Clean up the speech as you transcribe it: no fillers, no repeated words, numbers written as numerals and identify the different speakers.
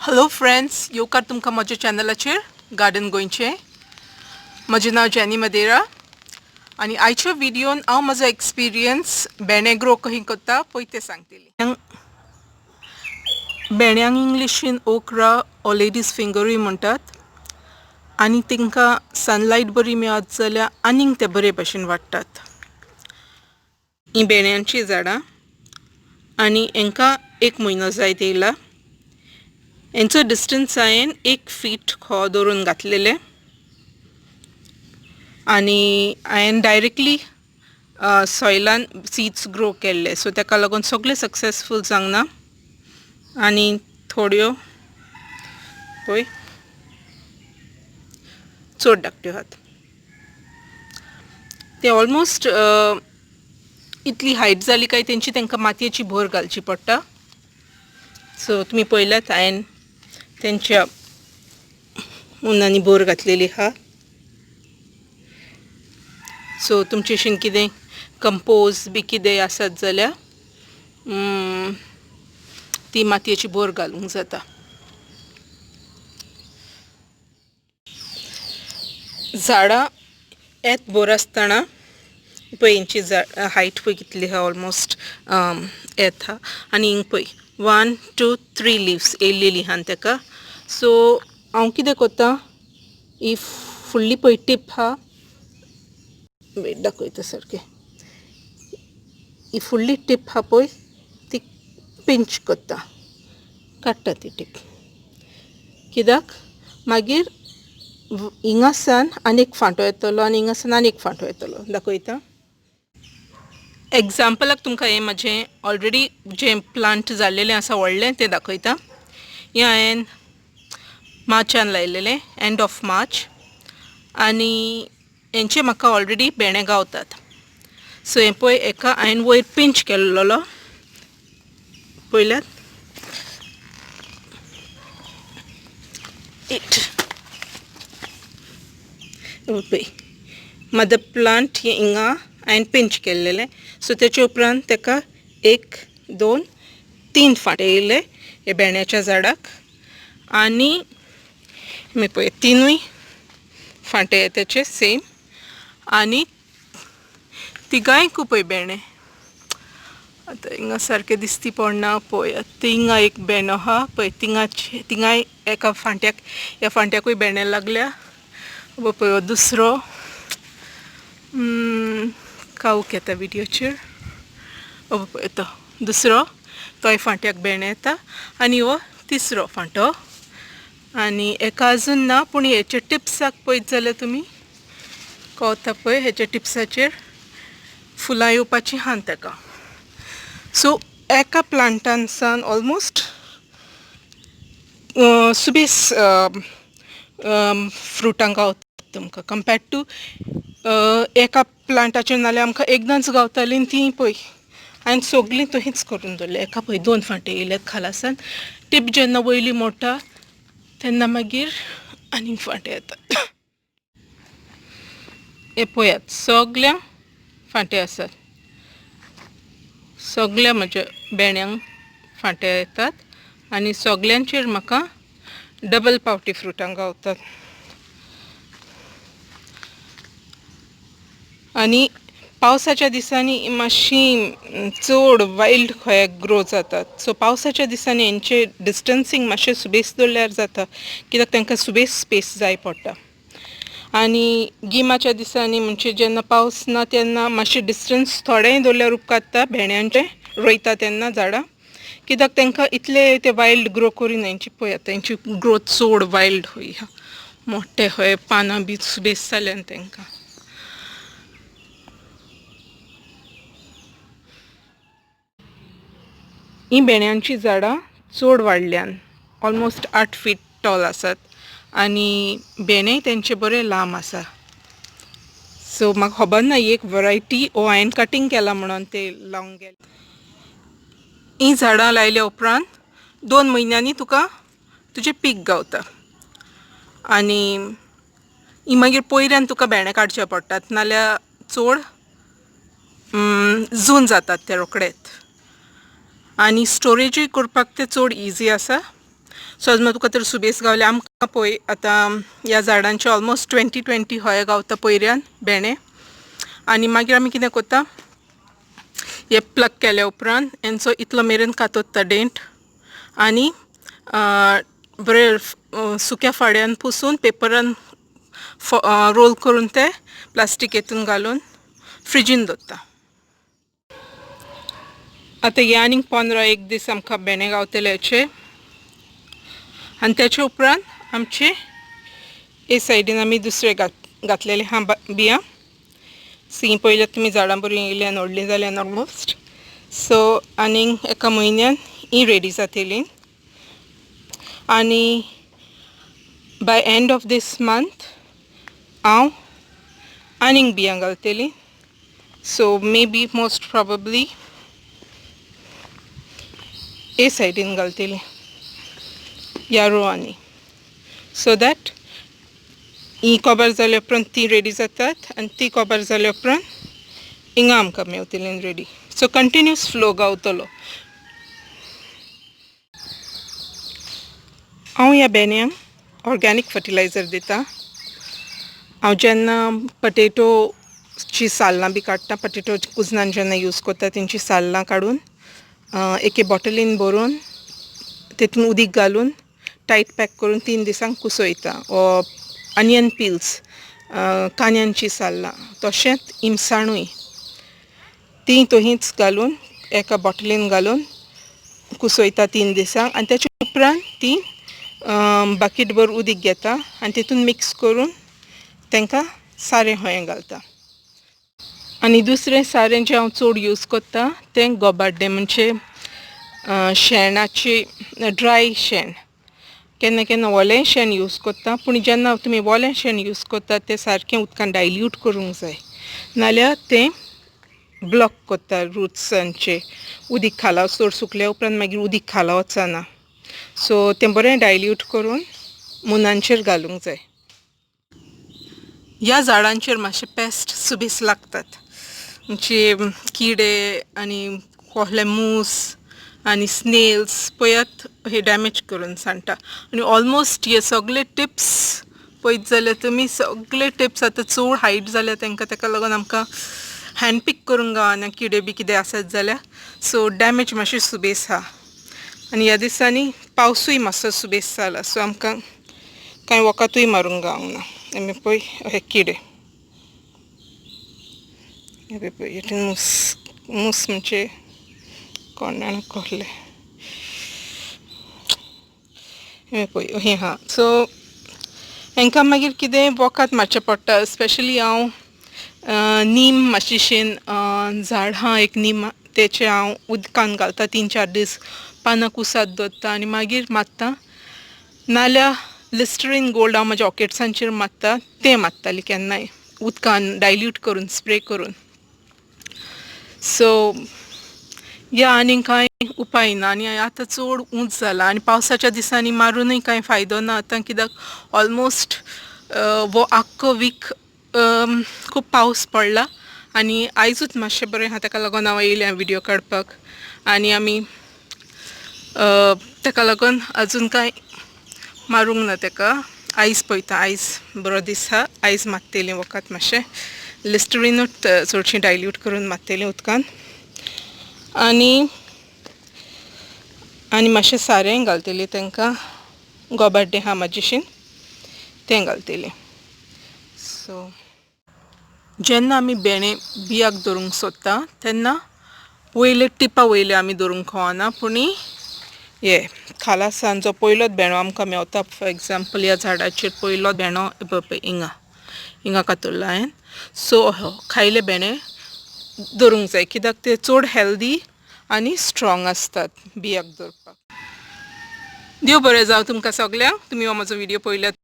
Speaker 1: Hello friends, येवकार तुमकां म्हज्या चॅनलाचेर गार्डन गोंयचें. म्हजें नांव जेनी मदेरा आनी आयच्या व्हिडिओन हांव म्हजो एक्सपिरियन्स भेंडे ग्रो कहीं करता पळय तें सांगतलें. भेंड्यांक इंग्लिशीन ओक्रा ओ लेडीज फिंगरूय म्हणटात आनी तांकां सनलायट बरी मेळत जाल्यार आनीक ते बरे भशेन वाडटात. हीं भेंड्यांचीं झाडां आनी हांकां 1 म्हयनो जायत येयला. हेंचो डिस्टन्स हांवें 1 फीट खो दवरून घातलेले आनी हांवें डायरेक्टली सॉयलान सीड्स ग्रो केल्ले, सो ताका लागून सगळे सक्सेसफूल जावंक ना आनी थोड्यो पळय चड धाकट्यो आहात. ते ऑलमोस्ट इतली हायट जाली काय तांकां मातयेची भर घालची पडटा. सो तुमी पळयल्यात हांवें तेंच्या मुनांनी भर घातलेली आहा. सो तुमचे अशें कितें कंपोज बी कितें आसत जाल्यार ती मातयेची भर घालूंक जाता. झाडां येत भर आसतना पळय हेंची हायट पळय कितली आहा, ऑलमोस्ट येत आहा आनी हिंग पळय 1 2 3 लिव्स येयल्लेली आहा ताका. सो हांव कितें करतां, ही फुडली पळय टीप आहा, वेट दाखयता सारकें, ही फुडली टीप आहा पळय ती पिंच करता, काडटा ती टीप. कित्याक मागीर हिंगासान आनीक फांटो येतलो आनी हिंगासान आनीक फांटो येतलो. दाखयता एग्जाम्पलाक तुमकां हें म्हजें ऑलरेडी जें प्लांट जाल्लेलें आसा व्हडलें तें दाखयता. हें हांवें मार्चान लायलेलें, एंड ऑफ मार्च, आनी हेंचे म्हाका ऑलरेडी भेंडे गावतात. सो हें पळय हेका हांवें वयर पिंच केल्लो पळयल्यात. पळय मदर प्लांट हिंगा हांवें पिंच केल्लेलें, सो तेच्या उपरांत ताका 1 2 3 फांटे येयले हे भेंड्याच्या झाडाक आनी पळय तिनूय फांटे तेचे सेम आनी तिगांयकू पळय भेंडे. आतां हिंगा सारकें दिसती पडना पळय, थिंगा एक भेंडो आहा पळय, थिंगाय एका फांट्याक ह्या फांट्याकूय भेंडे लागल्या. पळय हो दुसरो कावूक येता व्हिडिओचेर, पळय तो दुसरो, तोय फांट्याक भेंडे येता आनी हो तिसरो फांटो. आनी हेका अजून ना, पूण हेच्या टिप्साक पळयत जाल्यार तुमी कळटा पळय हेच्या टिप्साचेर फुलां येवपाचीं आहात ताका. सो एका प्लांटान सावन ऑलमोस्ट सुबेज फ्रुटां गावतात तुमकां, कंपेर्ड टू एका प्लांटाचेर नाल्यार आमकां एकदांच गावतालीं तीं पळय हांवें सगळीं तशींच करून दवरल्या. एका पळय 2 फांटे येयल्यात खालासान. टीप जेन्ना वयली मोडटा तेन्ना मागीर आनीक फांटे येतात. हे पळयात सगळ्यांक फांटे आसात, सगळ्या म्हज्या भेंड्यांक फांटे येतात आनी सगळ्यांचेर म्हाका डबल पावटी फ्रुटां गावतात. आनी पावसाच्या दिसांनी मातशीं चड वायल्ड खंय ग्रो जातात. सो पावसाच्या दिसांनी हेंचें डिस्टन्सींग मातशें सुबेज दवरल्यार जाता, कित्याक तांकां सुबेज स्पेस जाय पडटा. आनी गिमाच्या दिसांनी म्हणजे जेन्ना पावस ना तेन्ना मातशें डिस्टन्स थोडेंय दवरल्यार उपकारता भेंड्यांचें रोयता तेन्ना झाडां, कित्याक तांकां इतले ते वायल्ड ग्रो करिना. हेंची पळयात तेंची ग्रोथ चड वायल्ड खंय मोठे खंय पानां बी सुबेज जाल्यान तांकां. हीं भेंड्यांचीं झाडां चड वाडल्यान ऑलमोस्ट 8 फीट टॉल आसात आनी भेंडेय तेंचे बरे लांब आसा. सो म्हाका खबर ना ही एक वरायटी वो हांवें कटींग केला म्हणून ते लावंक गेले. हीं झाडां लायल्या उपरांत 2 म्हयन्यांनी तुका तुजें पीक गावता आनी ही मागीर पयऱ्यान तुका भेंडे काडचे पडटात, नाल्यार चड जून जातात ते रोखडेच. आनी स्टोरेजूय करपाक ते चड इजी आसा सो आज तुका तर सुबेस गावले आमकां पळय आतां ह्या झाडांचे ऑलमोस्ट 20-20 हय गावता पयऱ्यान बेणे आनी मागीर आमी कितें करता हे प्लग केल्या उपरांत हेंचो इतलो मेरेन कातोत्ता डेंट आनी बरे सुक्या फाड्यान पुसून पेपरान रोल करून ते प्लास्टिकेतून घालून फ्रिजीन दवरता. आतां हे आनीक 15 दीस आमकां बेणे गावतले हेचे आनी तेच्या उपरांत आमचे हे सायडीन आमी दुसरे घातलेले हा बियां सी पयले तुमी झाडां बरी येयली आनी व्हडलीं जाल्यान ऑलमोस्ट सो आनीक एका म्हयन्यान ही रेडी जातली आनी by end of this month हांव आनीक बियां घालतली so may be most probably हे सायडीन घालतली ह्या रोवांनी सो दॅट ही कवर जाल्या उपरांत ती रेडी जातात आनी ती कवर जाल्या उपरांत हिंगा आमकां मेवतली रेडी सो कंटिन्यूस फ्लो गावतलो. हांव ह्या बेण्यांक ऑर्गेनीक फर्टिलायझर दिता. हांव जेन्ना पटेटोची सालनां बी काडटा पटेटो कुजनान जेन्ना यूज करता तेंची सालनां काडून एके बॉटलीन भरून तेतून उदीक घालून टायट पॅक करून 3 दिसांक कुसयता वा ऑनियन पिल्स कांद्यांची सालनां तशेंच इमसाणूय ती तशींच घालून एका बॉटलीन घालून कुसयता 3 दिसांक आनी तेच्या उपरांत ती बकेटभर उदीक घेता आनी तेतून मिक्स करून तांकां सारें हयें घालता. आनी दुसरें सारें जें हांव चड यूज करता तें गोबाड्डें म्हणजे शेणाची ड्राय शेण केन्ना केन्ना ओलें शेण यूज करता पूण जेन्ना तुमी ओलें शेण यूज करता तें सारकें उदकान डायल्यूट करूंक जाय नाल्यार तें ब्लॉक करता रुट्सांचे उदीक खाला चड सुकल्या उपरांत मागीर उदीक खाला वचना सो तें बरें डायल्यूट करून मुनांचेर घालूंक जाय. ह्या झाडांचेर मातशे पेस्ट सुबेस लागतात म्हणजे किडे आनी कसले मूस आनी स्नेल्स पळयात हे डॅमेज करून सांडटा आनी ऑलमोस्ट हे सगळे टिप्स पळयत जाल्यार तुमी सगळे टिप्स आतां चड हायट जाल्या ताका लागून आमकां हँड पिक करूंक गावना किडे बी कितें आसत जाल्यार सो डॅमेज मातशें सुबेस आहा आनी ह्या दिसांनी पावसूय मातसो सुबेस जाला सो आमकां कांय वखदूय मारूंक गावना. आमी पळय हे किडे हे पळय हेतून मूस म्हणजे कोण जाणा कसले हे पळय हे हा सो हांकां मागीर कितें वखद मारचें पडटा स्पेशली हांव नीम मातशें झाड हा एक नीम तेचे हांव उदकान घालता 3-4 दीस पानां कुसात दवरता आनी मागीर मारता नाल्यार लिस्टरीन गोल्ड हांव म्हज्या ऑर्किड्सांचेर मारता तें मारताली केन्नाय उदकान डायल्यूट करून स्प्रे करून सो ह्या आनी कांय उपाय ना आनी आतां चड ऊंच जाला आनी पावसाच्या दिसांनी मारूनय कांय फायदो ना आतां कित्याक ऑलमोस्ट वो आख्खो वीक खूब पावस पडला आनी आयजूच मातशें बरें आहा ताका लागून हांव येयलें व्हिडियो काडपाक आनी आमी ताका लागून आजून कांय मारूंक ना ताका आयज पळयता आयज बरो दीस आहा आयज मारतलें वखद मातशें लिस्टरीनूच चडशीं डायल्यूट करून मारतलें उदकान आनी मातशें सारें घालतलें तांकां गोबाड्डें आहा मातशें तें घालतलें. सो जेन्ना आमी बेणे बियाक दवरूंक सोदता तेन्ना वयले टिपा वयले आमी दवरूंक खोवना पूण हे खाला सावन जो पयलोच बेणो आमकां मेवता फॉर एग्जाम्पल ह्या झाडाचेर पयलो बेणो पळय हिंगा कातरला हांवें सो खायले बेणे दवरूंक जाय कित्याक ते चड हेल्दी आनी स्ट्रॉंग आसतात बियाक दवरपाक. देव बरें जावं तुमकां सगल्यांक तुमी हो म्हजो व्हिडियो पळयल्यात